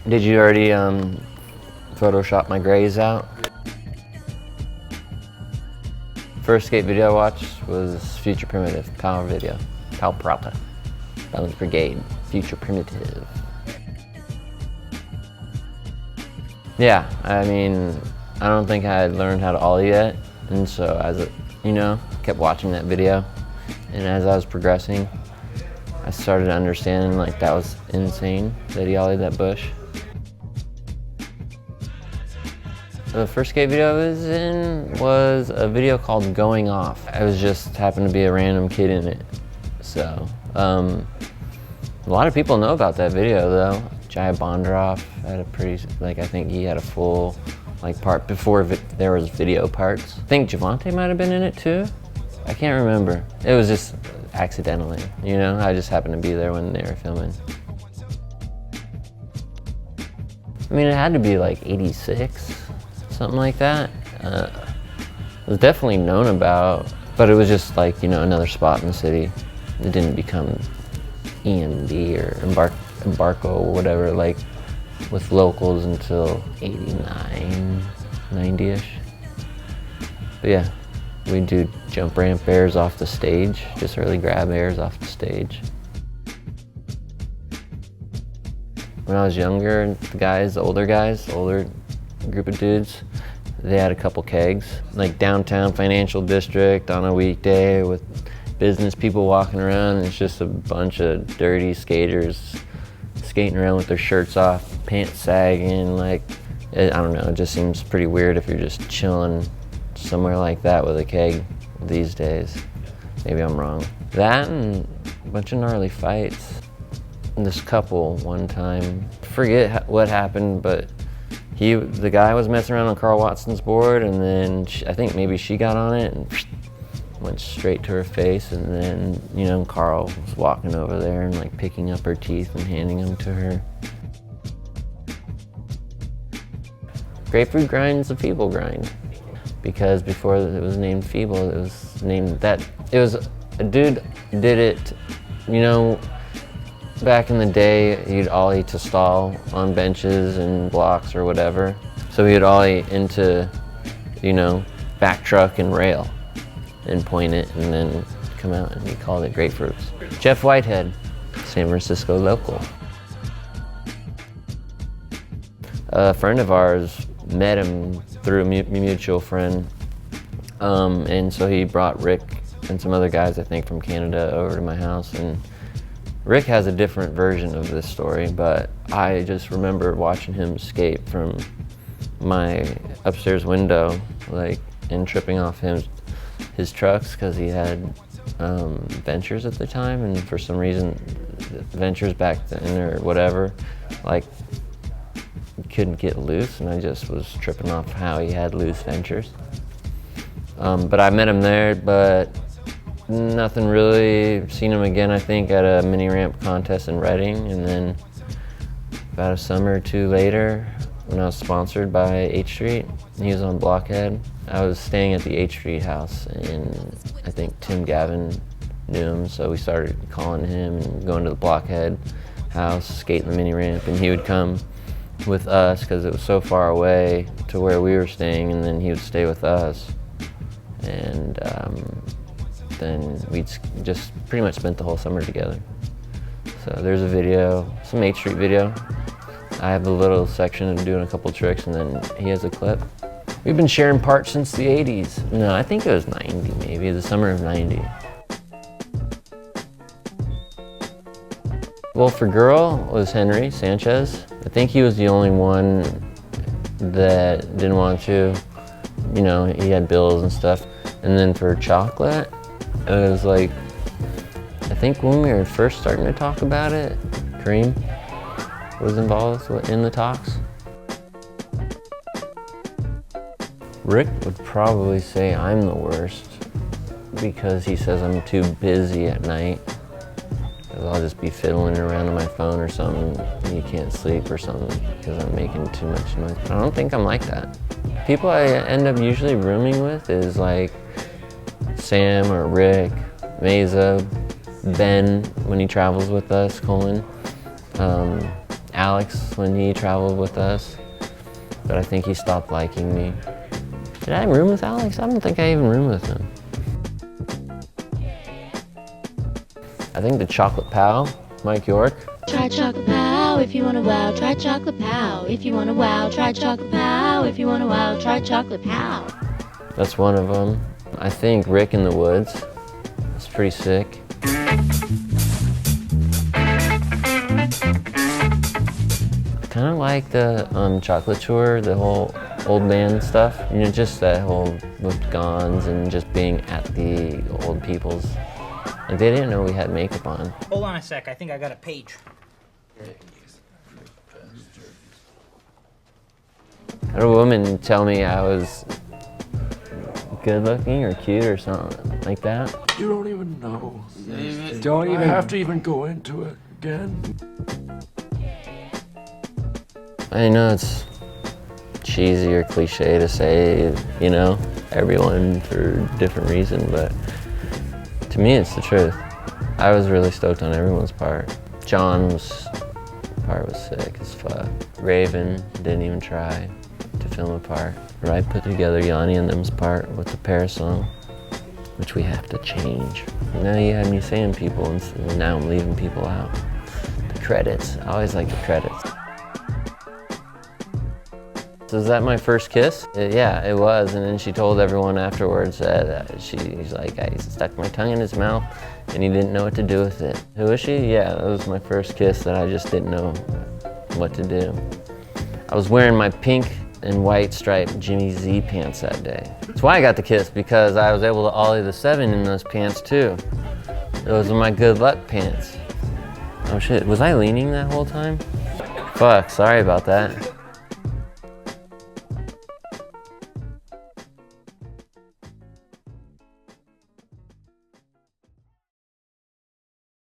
Did you already Photoshop my grays out? First skate video I watched was Future Primitive, Power Video, Power Prata, Bones Brigade, Future Primitive. Yeah, I mean, I don't think I had learned how to ollie yet, and so as kept watching that video, and as I was progressing, I started understanding like that was insane that he ollied that bush. The first skate video I was in was a video called Going Off. I was just happened to be a random kid in it. So, a lot of people know about that video though. Jai Bondroff had a pretty, I think he had a full, part before there was video parts. I think Javante might have been in it too. I can't remember. It was just accidentally, I just happened to be there when they were filming. I mean, it had to be like 86. Something like that. It was definitely known about, but it was just another spot in the city. It didn't become E&D or Embarco or whatever, with locals until 89, 90-ish. But yeah, we'd do jump ramp airs off the stage, just really grab airs off the stage. When I was younger, the older group of dudes, they had a couple kegs, downtown financial district on a weekday with business people walking around, and it's just a bunch of dirty skaters skating around with their shirts off, pants sagging, I don't know, it just seems pretty weird if you're just chilling somewhere like that with a keg these days. Maybe I'm wrong. That and a bunch of gnarly fights. This couple one time, forget what happened, but the guy was messing around on Carl Watson's board, and then I think maybe she got on it and went straight to her face, and then, Carl was walking over there and picking up her teeth and handing them to her. Grapefruit grind is a feeble grind, because before it was named feeble, it was named that. It was a dude did it, back in the day, he'd ollie to stall on benches and blocks or whatever. So he'd ollie into, back truck and rail and point it and then come out, and he called it grapefruits. Jeff Whitehead, San Francisco local. A friend of ours met him through a mutual friend, and so he brought Rick and some other guys, I think, from Canada over to my house, and Rick has a different version of this story, but I just remember watching him skate from my upstairs window, and tripping off his trucks, because he had Ventures at the time, and for some reason, Ventures back then or whatever, couldn't get loose, and I just was tripping off how he had loose Ventures. But I met him there, but nothing really. Seen him again, I think, at a mini ramp contest in Reading, and then about a summer or two later, when I was sponsored by H Street, he was on Blockhead. I was staying at the H Street house, and I think Tim Gavin knew him, so we started calling him and going to the Blockhead house, skating the mini ramp, and he would come with us because it was so far away to where we were staying, and then he would stay with us, and then we'd just pretty much spent the whole summer together. So there's a video, some 8th Street video. I have a little section of doing a couple tricks, and then he has a clip. We've been sharing parts since the 80s. No, I think it was 90 maybe, the summer of 90. Well, for girl was Henry Sanchez. I think he was the only one that didn't want to. He had bills and stuff. And then for chocolate, it was I think when we were first starting to talk about it, Kareem was involved in the talks. Rick would probably say I'm the worst because he says I'm too busy at night. I'll just be fiddling around on my phone or something, and you can't sleep or something because I'm making too much noise. But I don't think I'm like that. People I end up usually rooming with is Sam or Rick, Mesa, Ben when he travels with us, Colin, Alex when he traveled with us, but I think he stopped liking me. Did I room with Alex? I don't think I even roomed with him. I think the chocolate pal, Mike York. Try chocolate pow if you want to wow. Try chocolate pow if you want to wow. Try chocolate pow if you want to wow. Try chocolate pow. That's one of them. I think Rick in the Woods. It's pretty sick. I kind of like the chocolate tour, the whole old man stuff. You know, just that whole with Gons and just being at the old people's. Like, they didn't know we had makeup on. Hold on a sec, I think I got a page. I had a woman tell me I was good looking or cute or something like that. You don't even know. Don't even I have to even go into it again. I know it's cheesy or cliche to say, you know, everyone for a different reason, but to me it's the truth. I was really stoked on everyone's part. John's part was sick as fuck. Raven didn't even try to film a part. Right, put together Yanni and them's part with the Paris song, which we have to change. Now you had me saying people, and now I'm leaving people out. The credits, I always like the credits. So is that my first kiss? Yeah, it was, and then she told everyone afterwards that she's like, I stuck my tongue in his mouth and he didn't know what to do with it. Who is she? Yeah, that was my first kiss that I just didn't know what to do. I was wearing my pink and white striped Jimmy Z pants that day. That's why I got the kiss, because I was able to ollie the 7 in those pants too. Those are my good luck pants. Oh shit, was I leaning that whole time? Fuck, sorry about that.